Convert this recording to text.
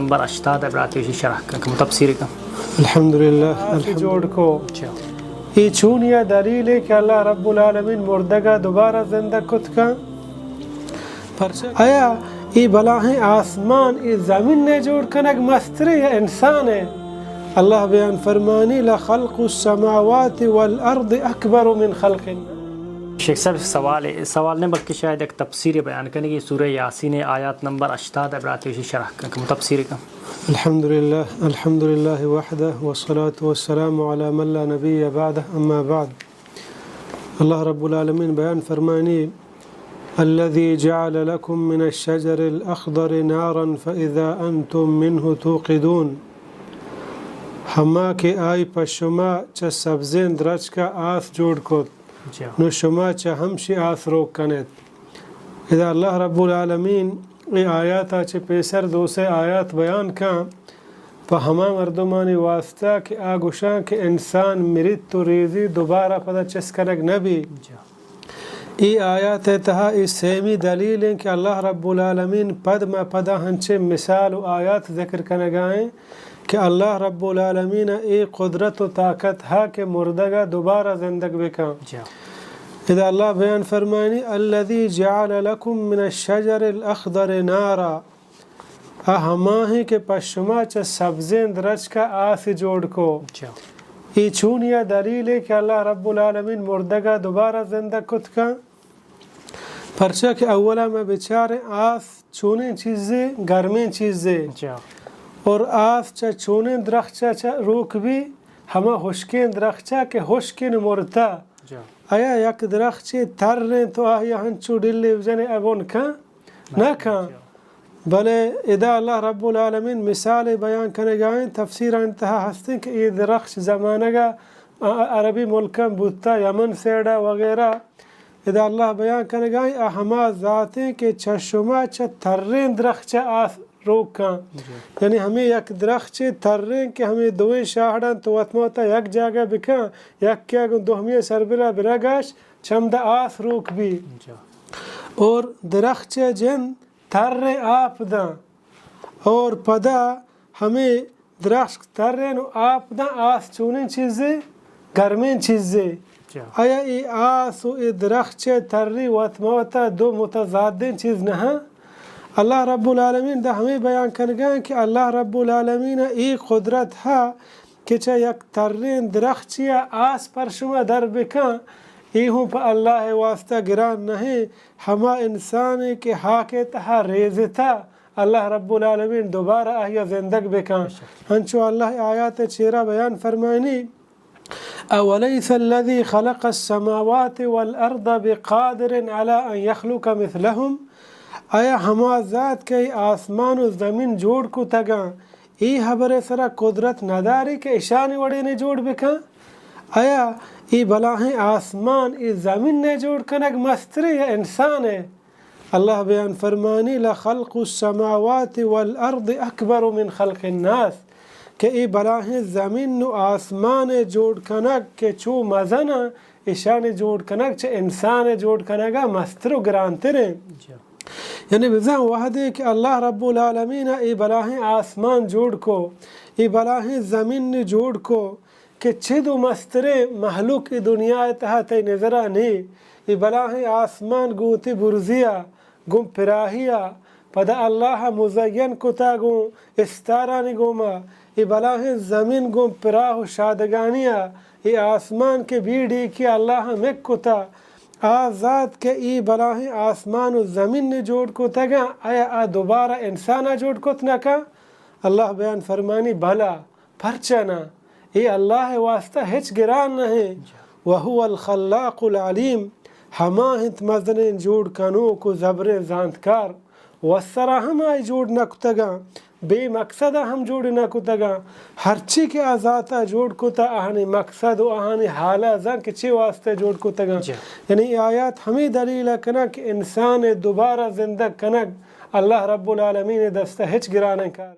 Number 80 براتیشی شرح کا تفسیر کا الحمدللہ جوڑ کو یہ چون یا دلیل ہے کہ اللہ رب العالمین مردگا دوبارہ زندہ کت کا آیا یہ بلاہیں آسمان یہ زمین نے جوڑ کنگ مستری یا انسان ہے اللہ بیان فرمانی لخلق السماوات والارض اکبر من خلق الناس. شیخ صاحب سوال نے بلکہ شاید ایک تفسیر بیان کرنے کی سورہ یاسین آیات نمبر 80 براتیشی شرح کا تفسیر کا الحمدللہ وحدہ والصلاة والسلام على من لا نبی بعدہ اما بعد. اللہ رب العالمین بیان فرمانی الذي جعل لكم من الشجر الأخضر نارا فإذا أنتم منه توقدون. ہما کے آئی پا شما چا سبزین درچ کا آس جوڑ کت نو شما چا ہمشی آس روک کنت. اذا اللہ رب العالمین ای آیاتا چا پیسر دوسے آیات بیان کا پا ہما مردمانی واسطہ کہ آگوشان کہ انسان مرید تو ریزی دوبارہ پدا چسکنک نبی. ای آیات تہا ای سیمی دلیل ہیں کہ اللہ رب العالمین پد ما پدا ہنچے مثال و آیات ذکر کنگائیں کہ اللہ رب العالمین ای قدرت و طاقت ہے کہ مردگا دوبارہ زندگ بکا. اذا اللہ بیان فرمانی الذي جعل لكم من الشجر الاخضر نارا ہماہی کے پشما چا سبزین درچ کا آس جوڑ کو. ای چون یا دلیل ہے کہ اللہ رب العالمین مردگا دوبارہ زندہ کت کا پرچہ کہ اولا میں بچارے آس چونیں چیزیں گرمیں چیزیں اور آس چا چونیں درخچہ چا روک بھی ہما ہوشکیں درخچہ کے ہوشکیں مرتا آیا یک درخچے تر رہیں تو آیا ہنچو ڈلی وزنے اگون کھا نہ کھا بلے ادا اللہ رب العالمین مثال بیان کرنے گائیں تفسیر انتہا ہستے کہ یہ درخت زمانہ کا عربی ملکہ بودتا یمن سیڑا وغیرہ ادا اللہ بیان کرنے گائیں ہما ذاتیں کہ چشمہ چا ترین درخت چا آس روک کھا یعنی ہمیں یک درخت چے ترین کہ ہمیں دوئیں شاہدان تو اتموتا یک جاگہ بکھا یک کیا گن دوہمی سربرہ برگاش چمدہ آس روک بھی اور درخت چے جن تر آپ دا اور پدا ہمیں درخت ترین آپ دا آس چونین چیزیں گرمین چیزیں آیا ای آس و ای درخت چے تری واتموتا دو متضادین چیز نہا. اللہ رب العالمین دا ہمیں بیان کرگاں کہ اللہ رب العالمین ای قدرت ہے کہ چا یک ترین درخت چیا آس پر شما در بکاں ای ہوں پا اللہ واسطہ گران نہیں ہما انسانی کے حاکے تہا ریزتا اللہ رب العالمین دوبارہ آیا زندگ بکاں. ہنچو اللہ آیات چیرہ بیان فرمائنی اولیس الذی خلق السماوات والارض بقادر على ان يخلق مثلهم. آیا ہما ذات کے آسمان و زمین جوڑ کو تگا ای حبر سرا قدرت نداری کہ اشانی وڑے نے جوڑ بکا. آیا ای بلاہیں آسمان ای زمین نے جوڑ کنگ مستری یا انسان ہے. اللہ بیان فرمانی لخلق السماوات والارض اکبر من خلق الناس کہ ای بلاہیں زمین و آسمان جوڑ کنگ کہ چو مزنا اشانی جوڑ کنگ چھ انسان جوڑ کنگا مستر و گرانتر ہیں. یعنی بزن وحدے کہ اللہ رب العالمین ای بلاہیں آسمان جوڑ کو ای بلاہیں زمین جوڑ کو کہ چھد و مسترے محلوق ای دنیا تحتی نظرہ نہیں. ای بلاہیں آسمان گوتی برزیا گم پراہیا پدا اللہ مزین کتا گم استارانی گوما ای بلاہیں زمین گم پراہ و شادگانیا ای آسمان کے بیڑی کی اللہ مک کتا آزاد کے ای بلاہیں آسمان و زمین نے جوڑ کو تگا آیا دوبارہ انسانہ جوڑ کت نہ کا. اللہ بیان فرمانی بھلا پرچنا ای اللہ واسطہ ہچ گران نہیں وہو الخلاق العلیم ہما ہنت مزنین جوڑ کنو کو زبر زانتکار وسرا ہما جوڑ نہ کتگا بے مقصد ہم جوڑ نہ کتگا ہرچی کے آزاتا جوڑ کتا آہنی مقصد و آہنی حالہ زن کہ چی واسطے جوڑ کتگا. یعنی آیات ہمیں دلیل کنا کہ انسان دوبارہ زندہ کنگ اللہ رب العالمین دستہ ہچ گرانے کار.